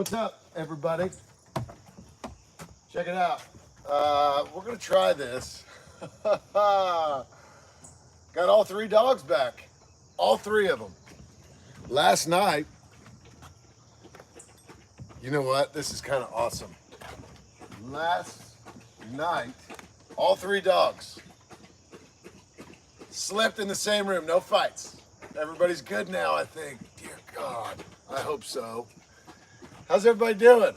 What's up, everybody? Check it out. We're gonna try this. Got all three dogs back. All three of them. Last night, you know what? This is kind of awesome. Last night, all three dogs slept in the same room, no fights. Everybody's good now, I think. Dear God, I hope so. How's everybody doing?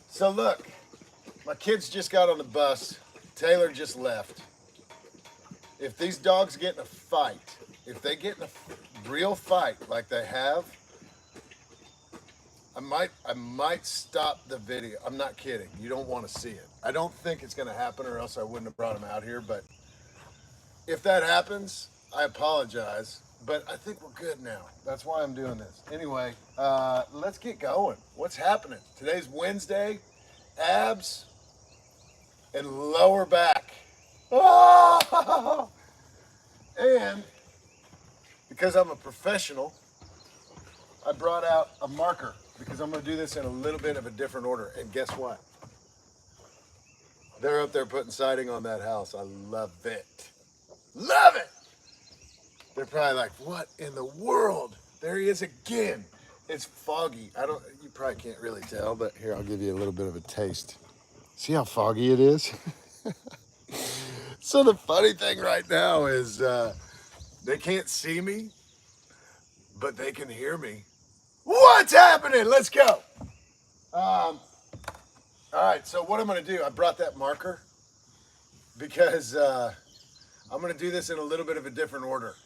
So look, my kids just got on the bus. Taylor just left. If these dogs get in a fight, if they get in a real fight like they have, I might stop the video. I'm not kidding. You don't want to see it. I don't think it's going to happen, or else I wouldn't have brought them out here. But if that happens, I apologize. But I think we're good now. That's why I'm doing this. Anyway, let's get going. What's happening? Today's Wednesday. Abs and lower back. Oh! And because I'm a professional, I brought out a marker because I'm going to do this in a little bit of a different order. And guess what? They're up there putting siding on that house. I love it. Love it! They're probably like, what in the world? There he is again. It's foggy. You probably can't really tell, but here, I'll give you a little bit of a taste. See how foggy it is? So the funny thing right now is they can't see me, but they can hear me. What's happening? Let's go. All right, so what I'm gonna do, I brought that marker because I'm gonna do this in a little bit of a different order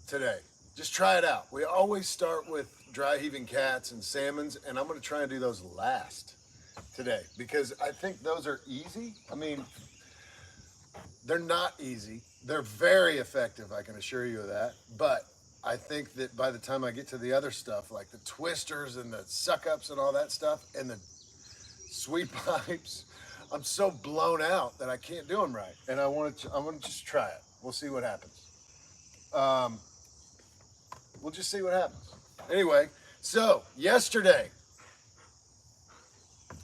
today. Just try it out. We always start with dry heaving cats and salmons, and I'm gonna try and do those last today because I think those are easy. I mean, they're not easy. They're very effective, I can assure you of that. But I think that by the time I get to the other stuff, like the twisters and the suck-ups and all that stuff, and the sweep pipes, I'm so blown out that I can't do them right. And I want to just try it. We'll see what happens. We'll just see what happens. Anyway, so yesterday,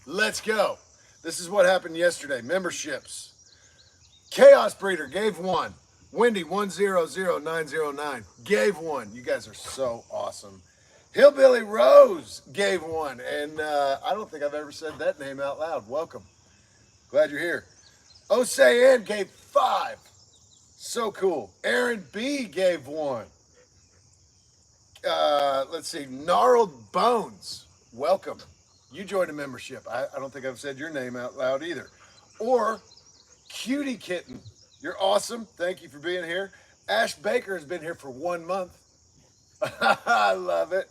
let's go. This is what happened yesterday. Memberships. Chaos Breeder gave one. Wendy 100909 gave one. You guys are so awesome. Hillbilly Rose gave one. And I don't think I've ever said that name out loud. Welcome. Glad you're here. Osayan gave 5. So cool. Aaron B gave 1. Let's see. Gnarled Bones. Welcome. You joined a membership. I don't think I've said your name out loud either. Or Cutie Kitten. You're awesome. Thank you for being here. Ash Baker has been here for 1 month. I love it.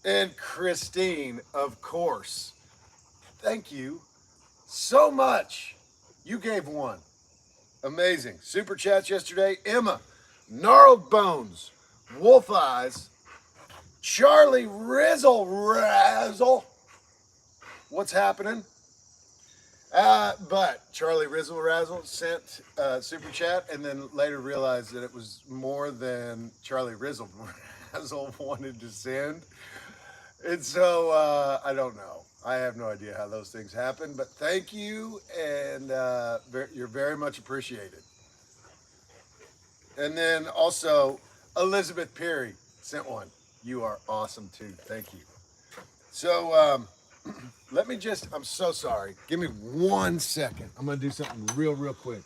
And Christine, of course. Thank you so much. You gave 1. Amazing. Super chats yesterday. Emma, Gnarled Bones, Wolf Eyes, Charlie Rizzle Razzle. What's happening? But Charlie Rizzle Razzle sent super chat and then later realized that it was more than Charlie Rizzle Razzle wanted to send. And so I don't know. I have no idea how those things happen, but thank you, and you're very much appreciated. And then also Elizabeth Perry sent one. You are awesome too. Thank you. So let me just, I'm so sorry. Give me 1 second. I'm going to do something real quick.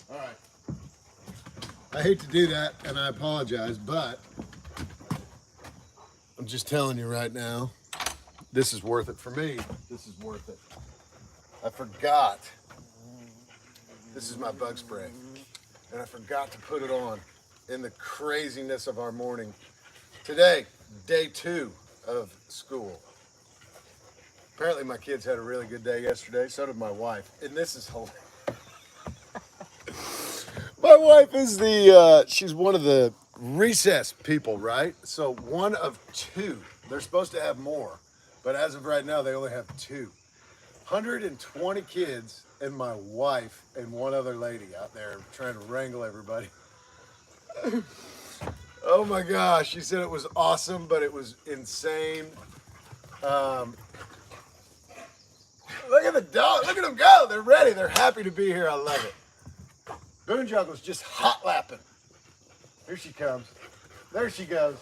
All right. I hate to do that, and I apologize, but I'm just telling you right now, this is worth it for me. This is worth it. I forgot. This is my bug spray, and I forgot to put it on in the craziness of our morning. Today, day 2 of school. Apparently my kids had a really good day yesterday. So did my wife. And this is hilarious. My wife is she's one of the recess people, right? So one of 2. They're supposed to have more. But as of right now, they only have 2. 120 kids and my wife and one other lady out there trying to wrangle everybody. Oh my gosh, she said it was awesome, but it was insane. Um, Look at the dog. Look at them go. They're ready. They're happy to be here. I love it. Boonjuggle's just hot lapping. Here she comes. There she goes.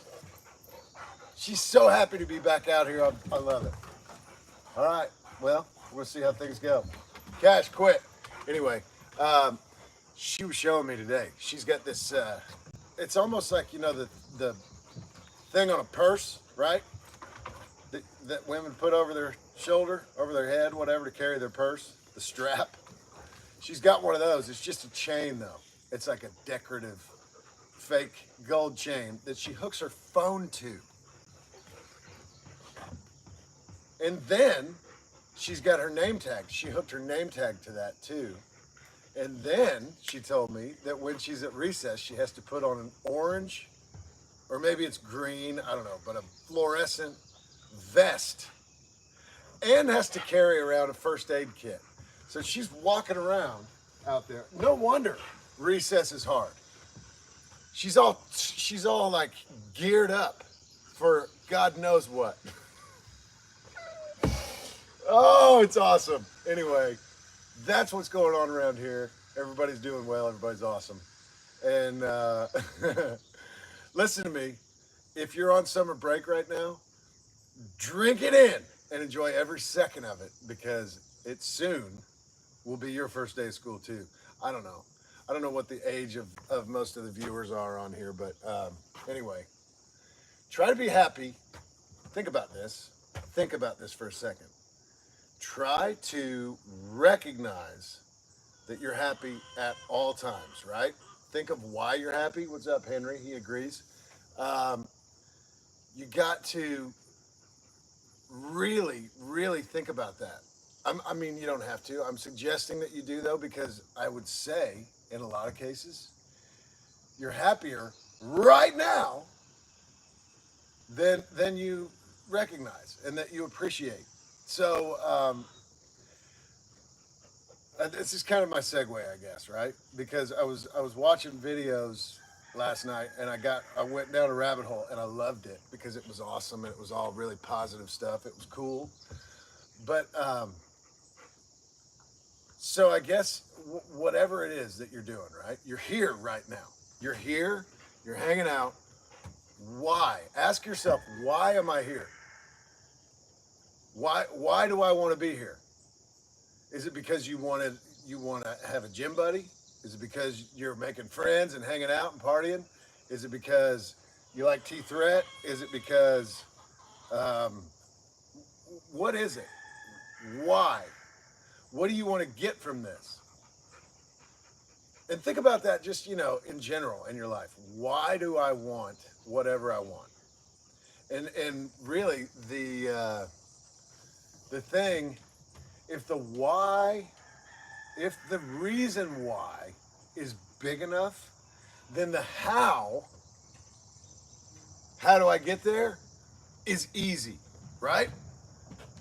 She's so happy to be back out here. I love it. All right. Well, we'll see how things go. Cash quit. Anyway, she was showing me today. She's got this. It's almost like, you know, the thing on a purse, right? That women put over their shoulder, over their head, whatever, to carry their purse, the strap. She's got one of those. It's just a chain, though. It's like a decorative fake gold chain that she hooks her phone to. And then she's got her name tag. She hooked her name tag to that, too. And then she told me that when she's at recess, she has to put on an orange, or maybe it's green, I don't know, but a fluorescent vest, and has to carry around a first aid kit. So she's walking around out there. No wonder recess is hard. She's all like geared up for God knows what. Oh, it's awesome. Anyway, that's what's going on around here. Everybody's doing well. Everybody's awesome. And listen to me. If you're on summer break right now, drink it in and enjoy every second of it, because it soon will be your first day of school too. I don't know. I don't know what the age of most of the viewers are on here, but anyway, try to be happy. Think about this. Think about this for a second. Try to recognize that you're happy at all times, right? Think of why you're happy. What's up, Henry? He agrees. You got to really, really think about that. I mean, you don't have to. I'm suggesting that you do, though, because I would say, in a lot of cases, you're happier right now than you recognize and that you appreciate. So this is kind of my segue, I guess, right? Because I was watching videos last night, and I went down a rabbit hole, and I loved it because it was awesome and it was all really positive stuff. It was cool, but so I guess whatever it is that you're doing, right? You're here right now. You're here. You're hanging out. Why? Ask yourself, why am I here? Why do I want to be here? Is it because you want to have a gym buddy? Is it because you're making friends and hanging out and partying? Is it because you like T-Threat? Is it because, what is it? Why? What do you want to get from this? And think about that just, you know, in general in your life. Why do I want whatever I want? And really the thing, if the reason why is big enough, then the how do I get there, is easy, right?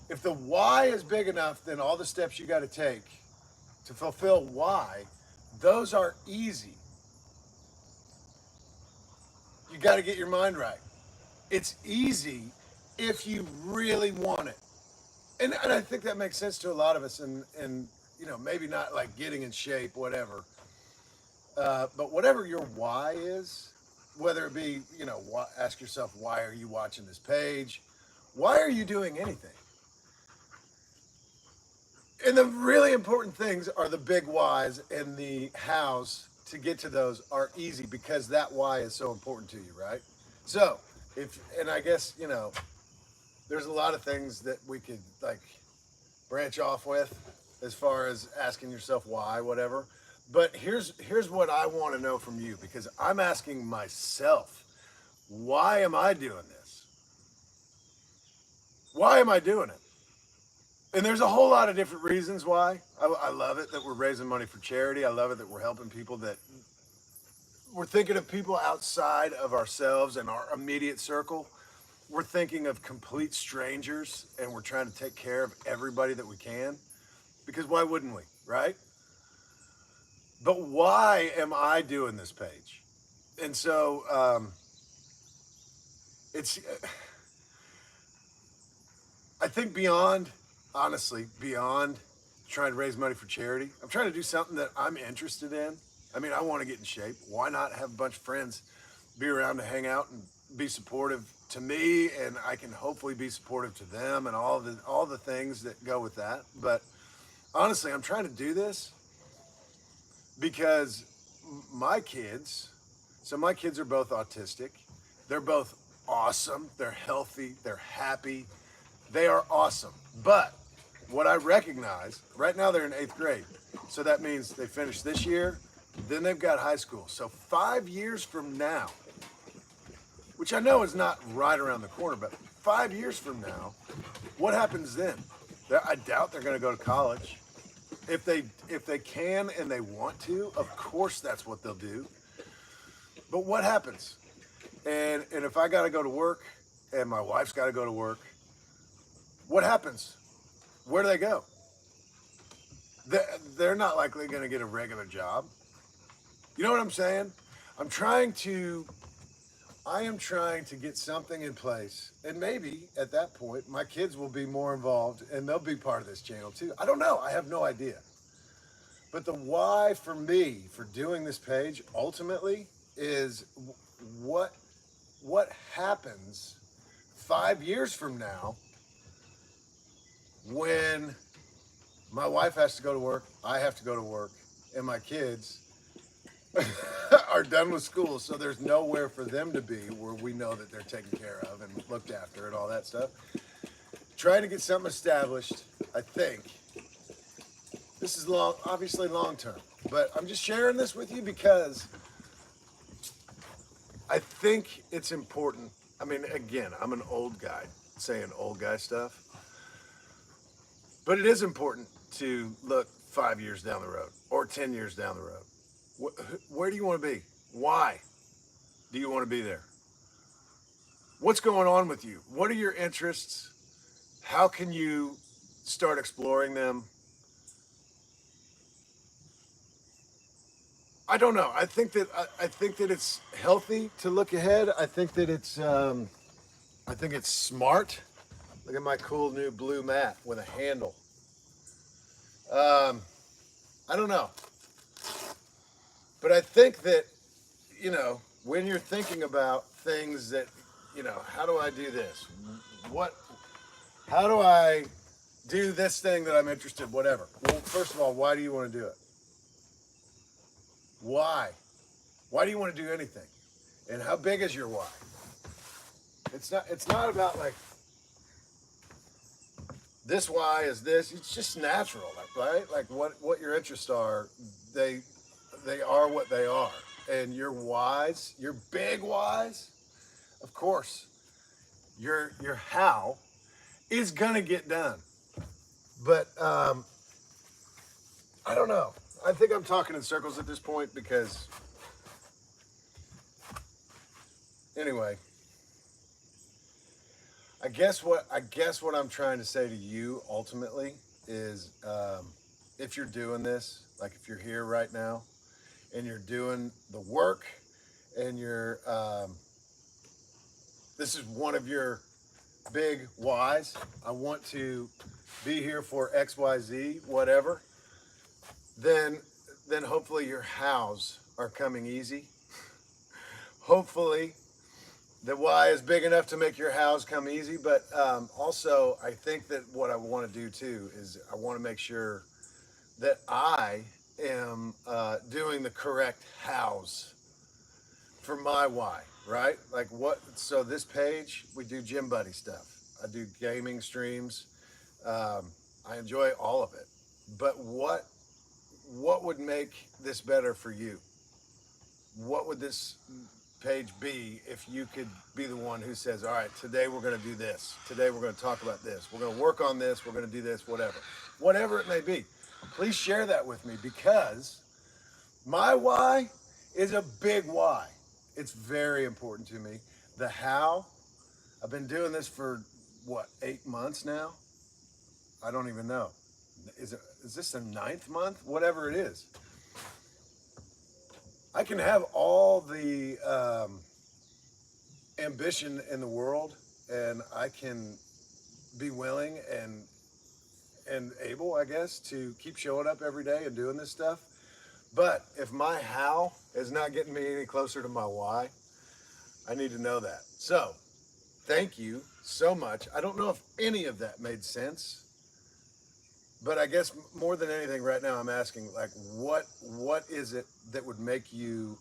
If the why is big enough, then all the steps you got to take to fulfill why, those are easy. You got to get your mind right. It's easy if you really want it. And I think that makes sense to a lot of us, and you know, maybe not like getting in shape, whatever. But whatever your why is, whether it be, you know, ask yourself, why are you watching this page? Why are you doing anything? And the really important things are the big whys, and the hows to get to those are easy because that why is so important to you, right? So, and I guess, you know, there's a lot of things that we could like branch off with as far as asking yourself why, whatever. But here's what I want to know from you, because I'm asking myself, why am I doing this? Why am I doing it? And there's a whole lot of different reasons why. I love it that we're raising money for charity. I love it that we're helping people, that we're thinking of people outside of ourselves and our immediate circle. We're thinking of complete strangers, and we're trying to take care of everybody that we can, because why wouldn't we, right? But why am I doing this page? And so it's, I think beyond, honestly, beyond trying to raise money for charity, I'm trying to do something that I'm interested in. I mean, I want to get in shape. Why not have a bunch of friends be around to hang out and be supportive to me, and I can hopefully be supportive to them and all the things that go with that. But honestly, I'm trying to do this because my kids, so my kids are both autistic. They're both awesome. They're healthy. They're happy. They are awesome. But what I recognize, right now they're in 8th grade. So that means they finish this year, then they've got high school. So 5 years from now, which I know is not right around the corner, but 5 years from now, what happens then? I doubt they're going to go to college. If they can and they want to, of course that's what they'll do. But what happens? And if I got to go to work and my wife's got to go to work, what happens? Where do they go? They're not likely going to get a regular job. You know what I'm saying? I'm trying to I am trying to get something in place, and maybe at that point my kids will be more involved and they'll be part of this channel too. I don't know. I have no idea. But the why for me for doing this page ultimately is what happens 5 years from now when my wife has to go to work, I have to go to work, and my kids are done with school, so there's nowhere for them to be where we know that they're taken care of and looked after and all that stuff. Trying to get something established, I think. This is obviously long term, but I'm just sharing this with you because I think it's important. I mean, again, I'm an old guy saying old guy stuff, but it is important to look 5 years down the road or 10 years down the road. Where do you want to be? Why do you want to be there? What's going on with you? What are your interests? How can you start exploring them? I don't know. I think that it's healthy to look ahead. I think it's smart. Look at my cool new blue mat with a handle. Um, I don't know, but I think that when you're thinking about things that how do I do this? What? How do I do this thing that I'm interested? Whatever. Well, first of all, why do you want to do it? Why? Why do you want to do anything? And how big is your why? It's not about like this why is this. It's just natural, right? Like what your interests are, they are what they are. And your whys, your big whys, of course, your how is gonna get done. But I don't know. I think I'm talking in circles at this point because anyway, I guess what I'm trying to say to you ultimately is if you're doing this, like if you're here right now and you're doing the work and this is one of your big whys. I want to be here for XYZ, whatever. Then hopefully your hows are coming easy. Hopefully the why is big enough to make your house come easy, but also I think that what I want to do too is I want to make sure that I am doing the correct hows for my why, right? Like what? So this page, we do gym buddy stuff. I do gaming streams. I enjoy all of it, but what would make this better for you? What would this page be if you could be the one who says, all right, today we're going to do this. Today we're going to talk about this. We're going to work on this. We're going to do this, whatever it may be. Please share that with me because my why is a big why. It's very important to me. The how, I've been doing this for what, 8 months now? I don't even know. Is this the 9th month? Whatever it is. I can have all the ambition in the world, and I can be willing and able, I guess, to keep showing up every day and doing this stuff. But if my how is not getting me any closer to my why, I need to know that. So, thank you so much. I don't know if any of that made sense, but I guess more than anything right now I'm asking, like, what is it that would make you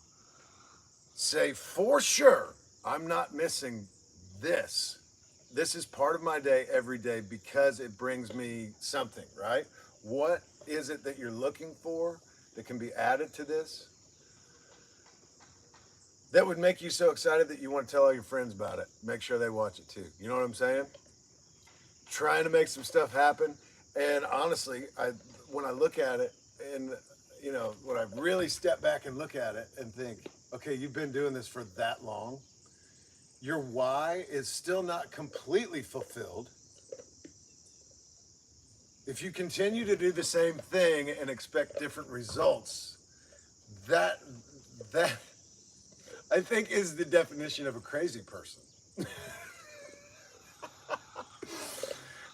say for sure I'm not missing this? This is part of my day every day because it brings me something, right? What is it that you're looking for that can be added to this that would make you so excited that you want to tell all your friends about it? Make sure they watch it too. You know what I'm saying? Trying to make some stuff happen. And honestly, when I look at it, and when I really step back and look at it and think, okay, you've been doing this for that long. Your why is still not completely fulfilled. If you continue to do the same thing and expect different results, that I think is the definition of a crazy person.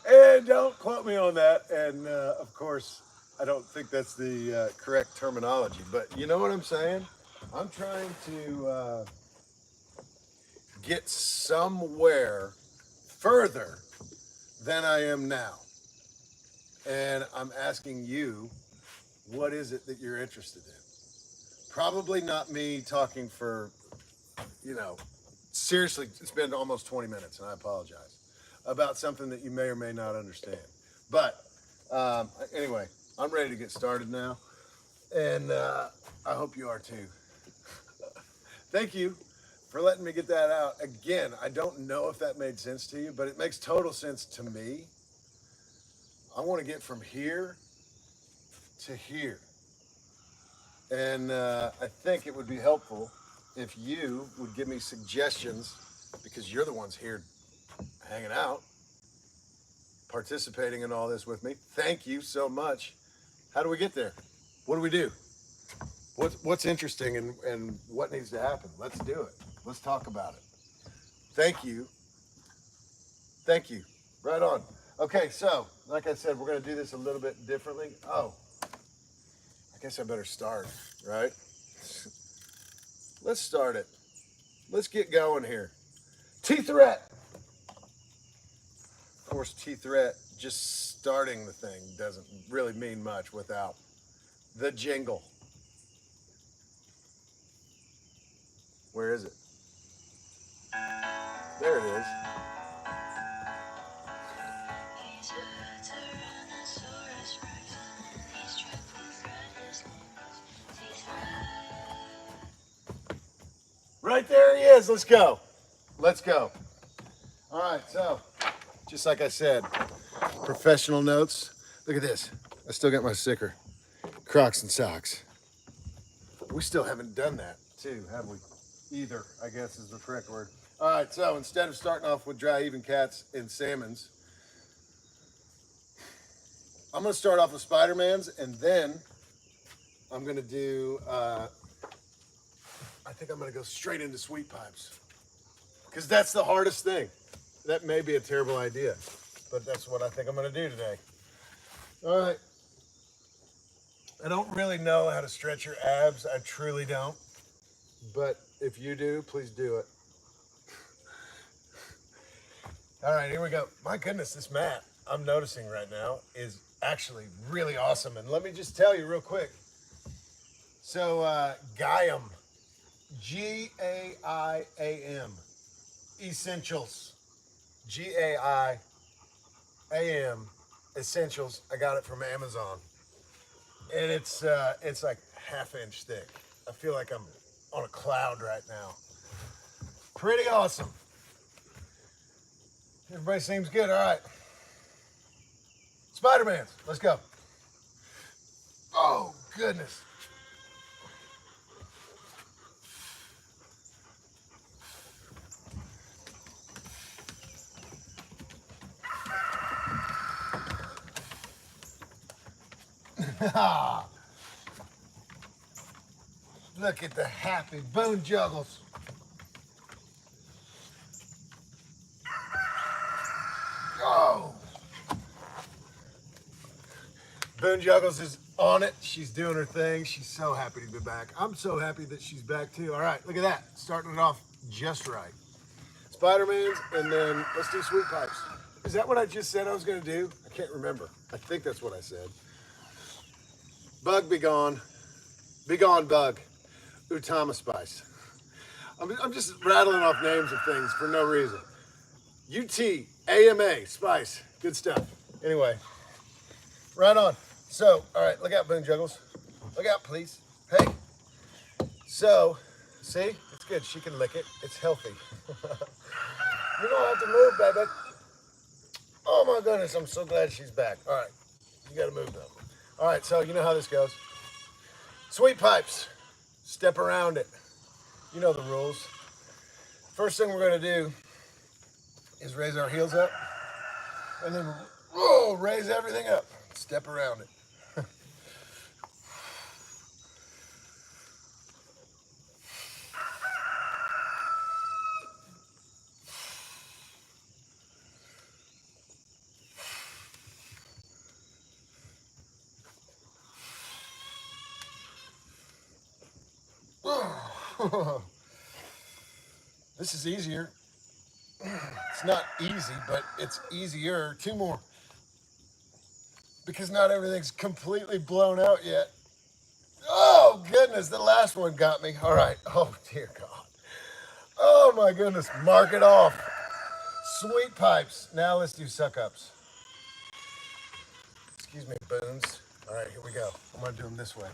And don't quote me on that. And of course, I don't think that's the correct terminology, but you know what I'm saying? I'm trying to get somewhere further than I am now. And I'm asking you, what is it that you're interested in? Probably not me talking for, seriously, it's been almost 20 minutes, and I apologize, about something that you may or may not understand. But anyway, I'm ready to get started now, and I hope you are too. Thank you for letting me get that out. Again, I don't know if that made sense to you, but it makes total sense to me. I want to get from here to here. And I think it would be helpful if you would give me suggestions, because you're the ones here hanging out, participating in all this with me. Thank you so much. How do we get there? What do we do? What's interesting and what needs to happen? Let's do it. Let's talk about it. Thank you. Thank you. Right on. Okay, so like I said, we're going to do this a little bit differently. Oh, I guess I better start, right? Let's start it. Let's get going here. T-Threat. Of course, T-Threat, just starting the thing doesn't really mean much without the jingle. Where is it? There it is. Right there he is. Let's go. Let's go. All right, so just like I said, professional notes. Look at this. I still got my sticker. Crocs and socks. We still haven't done that too, have we? Either, I guess is the correct word. All right, so instead of starting off with dry even cats and salmons, I'm going to start off with Spider-Man's, and then I'm going to do, I think I'm going to go straight into sweet pipes, because that's the hardest thing. That may be a terrible idea, but that's what I think I'm going to do today. All right. I don't really know how to stretch your abs. I truly don't. But if you do, please do it. All right, here we go. My goodness, this mat I'm noticing right now is actually really awesome. And let me just tell you real quick. So Gaiam, G-A-I-A-M, Essentials, G-A-I-A-M, Essentials. I got it from Amazon. And it's like half-inch thick. I feel like I'm on a cloud right now. Pretty awesome. Everybody seems good. All right. Spider-Man's. Let's go. Oh, goodness. Look at the happy bone juggles. Oh! Boone Juggles is on it. She's doing her thing. She's so happy to be back. I'm so happy that she's back too. All right, look at that. Starting it off just right. Spider-Man's, and then let's do sweet pipes. Is that what I just said I was going to do? I can't remember. I think that's what I said. Bug be gone. Be gone, bug. Utama spice. I'm just rattling off names of things for no reason. UTAMA spice. Good stuff. Anyway, right on. So, all right, look out, Boone Juggles. Look out, please. Hey. So, see? It's good. She can lick it. It's healthy. You don't have to move, baby. Oh, my goodness. I'm so glad she's back. All right. You got to move, though. All right, so you know how this goes. Sweet pipes. Step around it. You know the rules. First thing we're going to do is raise our heels up. And then raise everything up. Step around it. This is easier. It's not easy, but it's easier. Two more. Because not everything's completely blown out yet. Oh, goodness, the last one got me. All right. Oh, dear God. Oh, my goodness. Mark it off. Sweet pipes. Now let's do suck-ups. Excuse me, Boons. All right, here we go. I'm going to do them this way.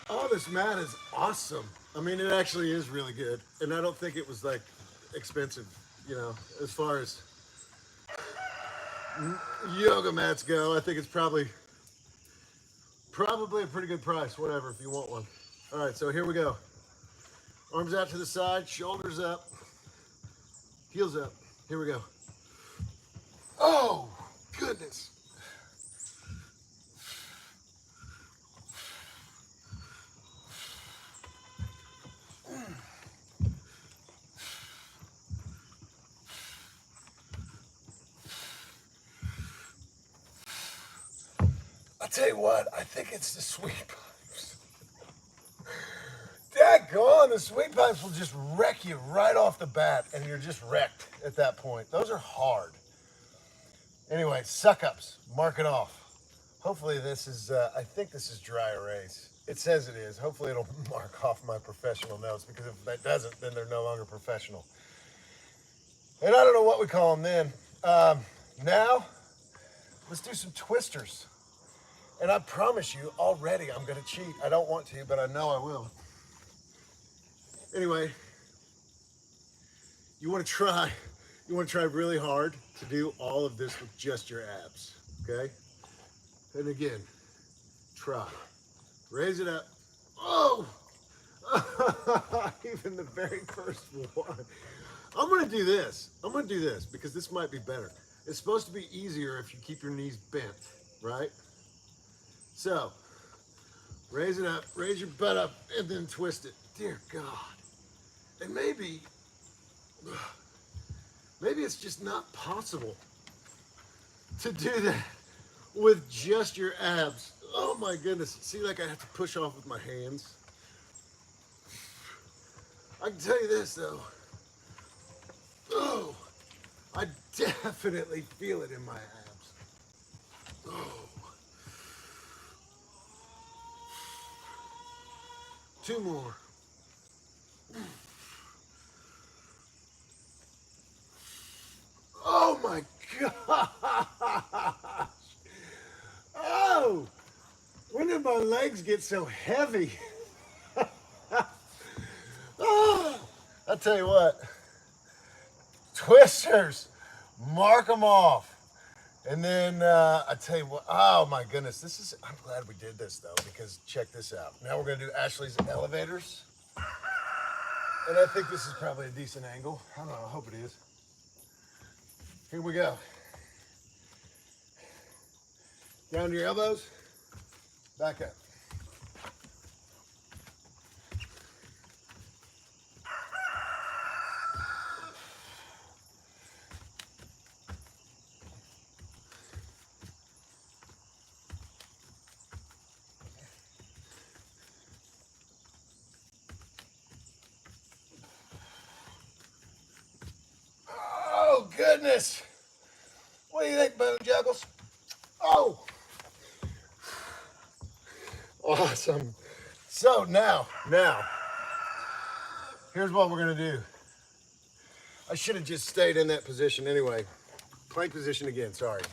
Oh, this mat is awesome. I mean, it actually is really good. And I don't think it was, like, expensive, you know, as far as yoga mats go. I think it's probably a pretty good price, whatever, if you want one. All right, so here we go. Arms out to the side, shoulders up, heels up. Here we go. Oh, goodness. I'll tell you what, I think it's the sweet pipes. Daggone, the sweet pipes will just wreck you right off the bat, and you're just wrecked at that point. Those are hard. Anyway, suck-ups, mark it off. Hopefully this is, I think this is dry erase. It says it is. Hopefully it'll mark off my professional notes, because if that doesn't, then they're no longer professional. And I don't know what we call them then. Now, let's do some twisters. And I promise you, already I'm going to cheat. I don't want to, but I know I will. Anyway, you want to try really hard to do all of this with just your abs, okay? And again, try. Raise it up. Oh! Even the very first one. I'm going to do this. Because this might be better. It's supposed to be easier if you keep your knees bent, right? So, raise it up, raise your butt up, and then twist it. Dear God. And maybe it's just not possible to do that with just your abs. Oh my goodness. See, like I have to push off with my hands. I can tell you this though. Oh, I definitely feel it in my abs. Oh. 2 more. Oh my gosh. Oh, when did my legs get so heavy? Oh, I'll tell you what, twisters, mark them off. And then I tell you what, oh my goodness, I'm glad we did this though, because check this out. Now we're gonna do Ashley's elevators. And I think this is probably a decent angle. I don't know, I hope it is. Here we go. Down to your elbows, back up. goodness. What do you think, Bone Juggles? Oh, awesome. So now, here's what we're gonna do. I should have just stayed in that position anyway. Plank position again, sorry.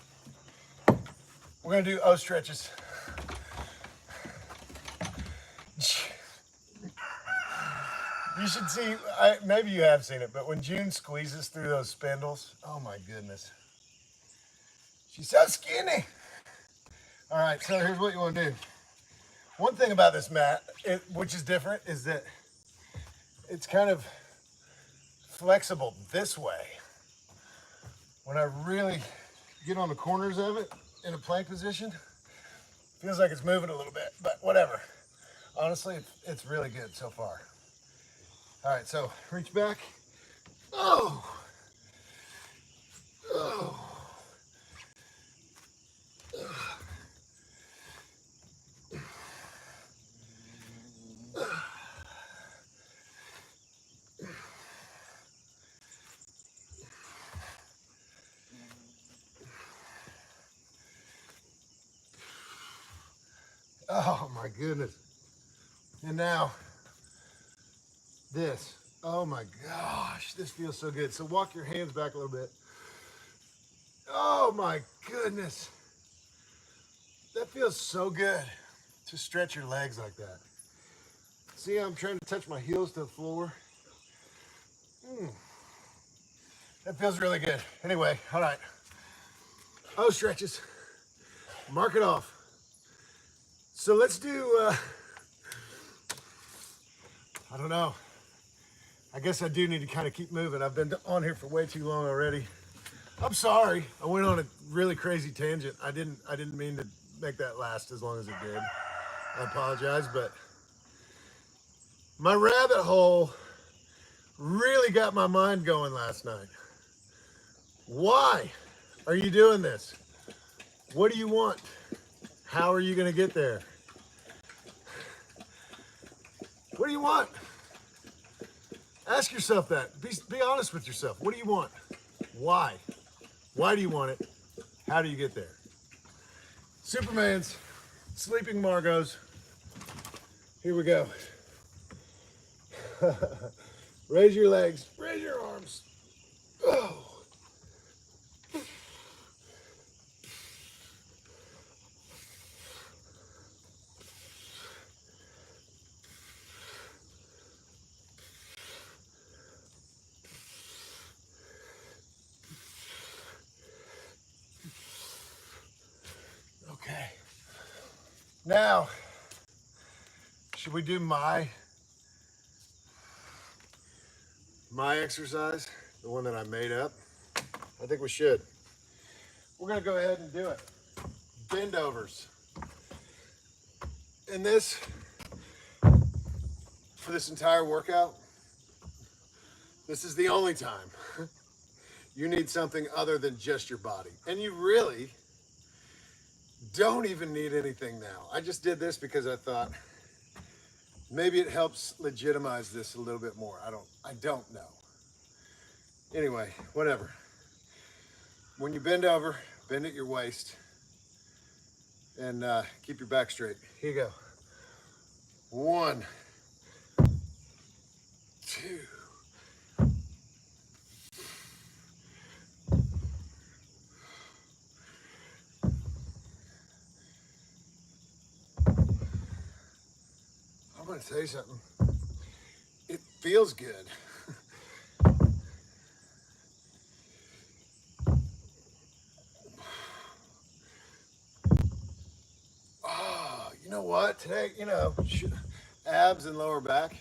We're gonna do O stretches. You should see, maybe you have seen it, but when June squeezes through those spindles, oh my goodness. She's so skinny. All right, so here's what you wanna do. One thing about this mat, which is different, is that it's kind of flexible this way. When I really get on the corners of it in a plank position, feels like it's moving a little bit, but whatever. Honestly, it's really good so far. All right, so reach back. Oh, oh. Oh my goodness. And now this. Oh my gosh, this feels so good. So walk your hands back a little bit. Oh my goodness. That feels so good to stretch your legs like that. See, I'm trying to touch my heels to the floor. That feels really good. Anyway, all right. O stretches. Mark it off. So let's do, I don't know. I guess I do need to kind of keep moving. I've been on here for way too long already. I'm sorry. I went on a really crazy tangent. I didn't mean to make that last as long as it did. I apologize, but my rabbit hole really got my mind going last night. Why are you doing this? What do you want? How are you going to get there? What do you want? Ask yourself that. Be honest with yourself. What do you want? Why? Why do you want it? How do you get there? Superman's, sleeping Margos. Here we go. Raise your legs, raise your arms. Oh. Okay. Now, should we do my exercise, the one that I made up? I think we should. We're gonna go ahead and do it. Bend overs. And this, for this entire workout, this is the only time you need something other than just your body. And you really don't even need anything now. I just did this because I thought maybe it helps legitimize this a little bit more. I don't know. Anyway, whatever. When you bend over, bend at your waist and keep your back straight. Here you go. 1, 2. I'm gonna tell you something. It feels good. Oh, you know what? Today, abs and lower back.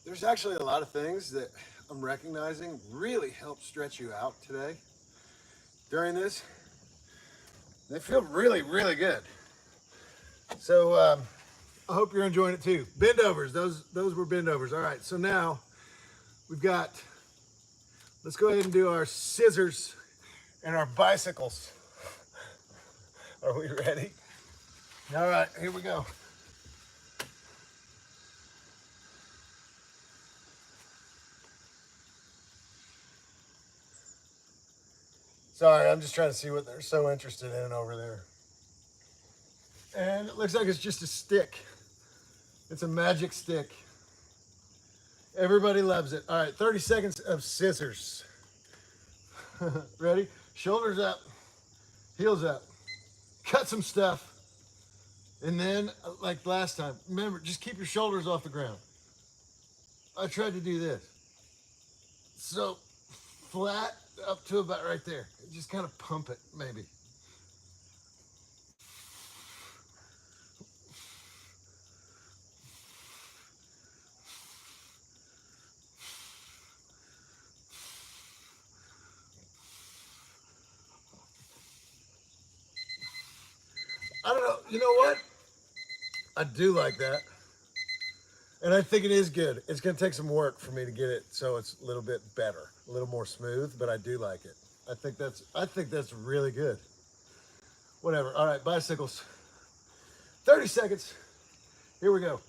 There's actually a lot of things that I'm recognizing really help stretch you out today during this. They feel really, really good. So I hope you're enjoying it too. Bend overs, those were bend overs. All right, so now we've got, let's go ahead and do our scissors and our bicycles. Are we ready? All right, here we go. Sorry, I'm just trying to see what they're so interested in over there. And it looks like it's just a stick. It's a magic stick. Everybody loves it. All right, 30 seconds of scissors. Ready? Shoulders up, heels up. Cut some stuff. And then, like last time, remember, just keep your shoulders off the ground. I tried to do this. So, flat up to about right there. Just kind of pump it, maybe. I don't know. You know what? I do like that. And I think it is good. It's going to take some work for me to get it so it's a little bit better, a little more smooth, but I do like it. I think that's really good. Whatever. All right, bicycles. 30 seconds. Here we go.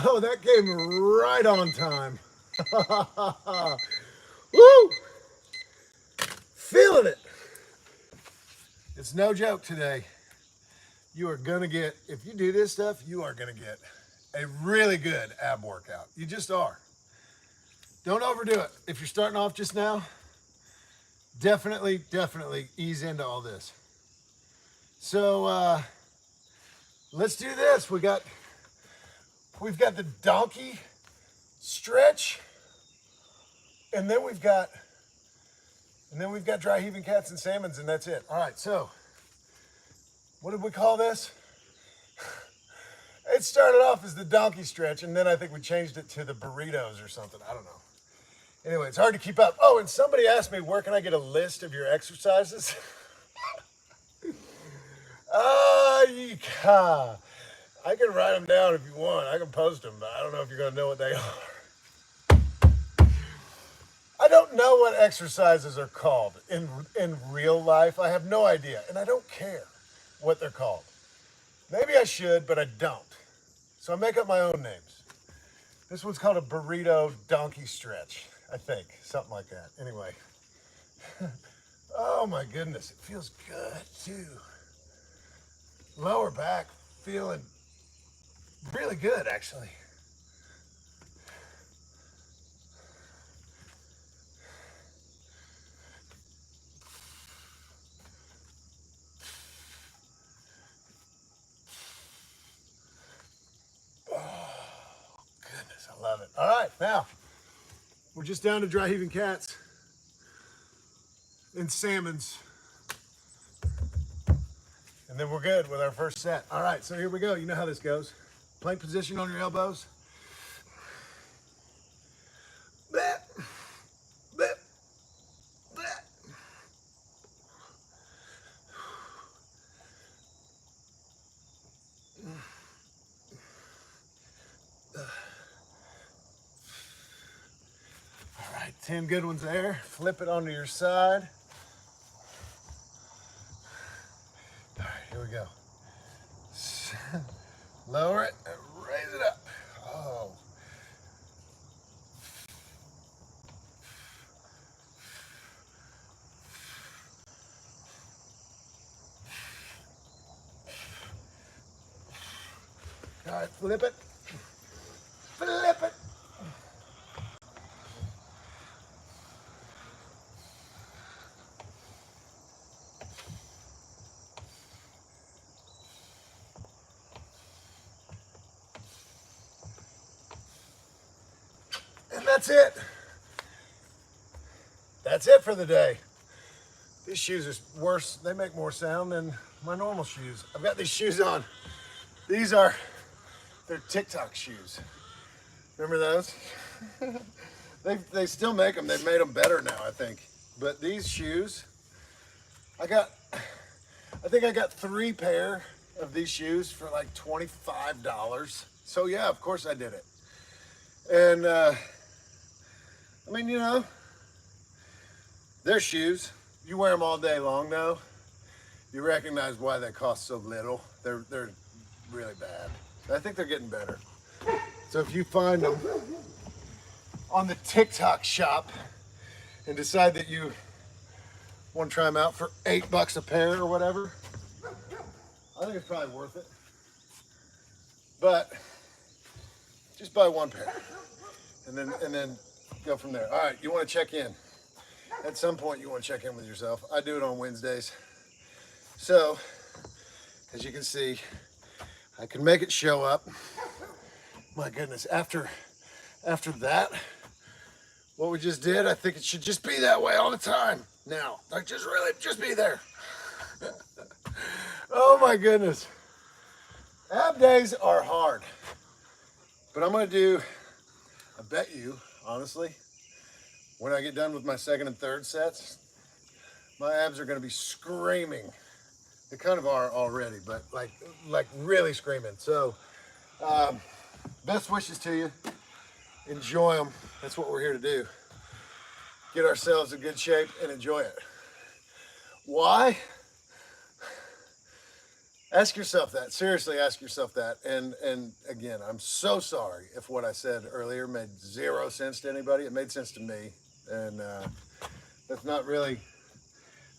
Oh, that came right on time. Woo! Feeling it. It's no joke today. You are going to get, if you do this stuff, you are going to get a really good ab workout. You just are. Don't overdo it. If you're starting off just now, definitely ease into all this. So let's do this. We've got the donkey stretch, and then we've got dry heaving cats and salmons, and that's it. All right, so what did we call this? It started off as the donkey stretch, and then I think we changed it to the burritos or something. I don't know. Anyway, it's hard to keep up. Oh, and somebody asked me, where can I get a list of your exercises? I can write them down if you want. I can post them, but I don't know if you're going to know what they are. I don't know what exercises are called in real life. I have no idea, and I don't care what they're called. Maybe I should, but I don't. So I make up my own names. This one's called a burrito donkey stretch, I think. Something like that. Anyway. Oh my goodness, it feels good too. Lower back feeling really good, actually. Goodness, I love it. All right, now we're just down to dry heaving cats and salmons. And then we're good with our first set. All right, so here we go. You know how this goes. Plank position on your elbows. Bleh, bleh, bleh. All right, 10 good ones there. Flip it onto your side. All right, here we go. Lower it and raise it up. Oh. All right, flip it. Flip it. And that's it. That's it for the day. These shoes are worse. They make more sound than my normal shoes. I've got these shoes on. They're TikTok shoes. Remember those? They still make them. They've made them better now, I think. But these shoes, I think I got 3 pair of these shoes for like $25. So yeah, of course I did it. And I mean, you know, they're shoes. You wear them all day long now. You recognize why they cost so little. They're really bad. I think they're getting better. So if you find them on the TikTok shop and decide that you want to try them out for $8 a pair or whatever, I think it's probably worth it. But just buy 1 pair and then go from there. All right, you want to check in. At some point you want to check in with yourself. I do it on Wednesdays. So, as you can see, I can make it show up. My goodness, after that, what we just did, I think it should just be that way all the time. Now, like just be there. Oh my goodness. Ab days are hard. But I'm gonna do, I bet you, honestly, when I get done with my second and third sets, my abs are gonna be screaming. They kind of are already, but like really screaming. So, best wishes to you. Enjoy them. That's what we're here to do. Get ourselves in good shape and enjoy it. Why? Ask yourself that. Seriously, ask yourself that. And again, I'm so sorry if what I said earlier made 0 sense to anybody. It made sense to me. And that's not really,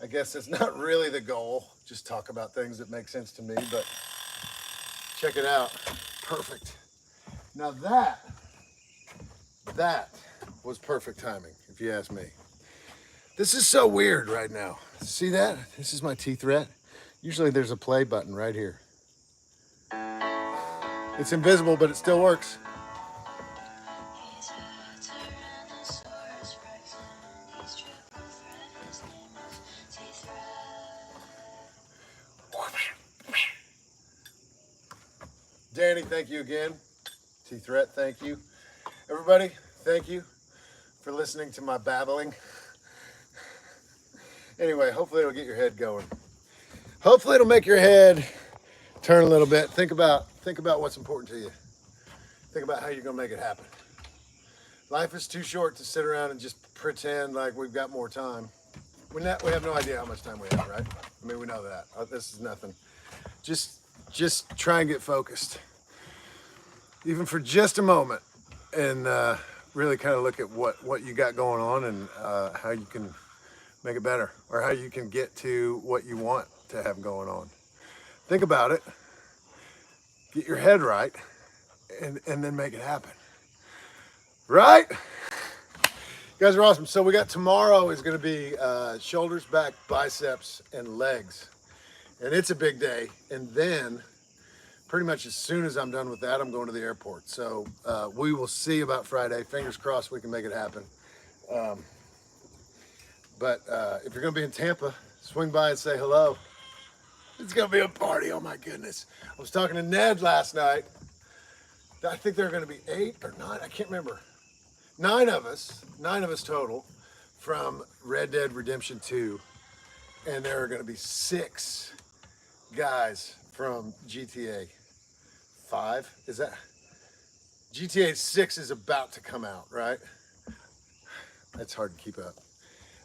I guess that's not really the goal. Just talk about things that make sense to me, but check it out. Perfect. Now that was perfect timing, if you ask me. This is so weird right now. See that? This is my T-threat. Usually there's a play button right here. It's invisible, but it still works. Danny, thank you again. T-threat, thank you. Everybody, thank you for listening to my babbling. Anyway, hopefully it'll get your head going. Hopefully it'll make your head turn a little bit. Think about what's important to you. Think about how you're gonna make it happen. Life is too short to sit around and just pretend like we've got more time. We have no idea how much time we have, right? I mean, we know that. This is nothing. Just try and get focused, even for just a moment, and really kind of look at what you got going on and how you can make it better, or how you can get to what you want to have going on. Think about it, get your head right, and then make it happen. Right? You guys are awesome. So we got tomorrow is going to be shoulders, back, biceps, and legs. And it's a big day. And then pretty much as soon as I'm done with that, I'm going to the airport. So we will see about Friday. Fingers crossed we can make it happen. But if you're going to be in Tampa, swing by and say hello. It's going to be a party. Oh my goodness. I was talking to Ned last night. I think there are going to be 8 or 9. I can't remember. 9 of us total from Red Dead Redemption 2. And there are going to be 6 guys from GTA 5. Is that? GTA 6 is about to come out, right? That's hard to keep up.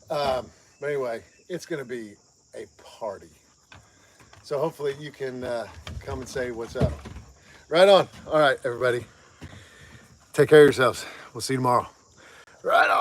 But anyway, it's going to be a party. So hopefully you can come and say what's up. Right on. All right, everybody. Take care of yourselves. We'll see you tomorrow. Right on.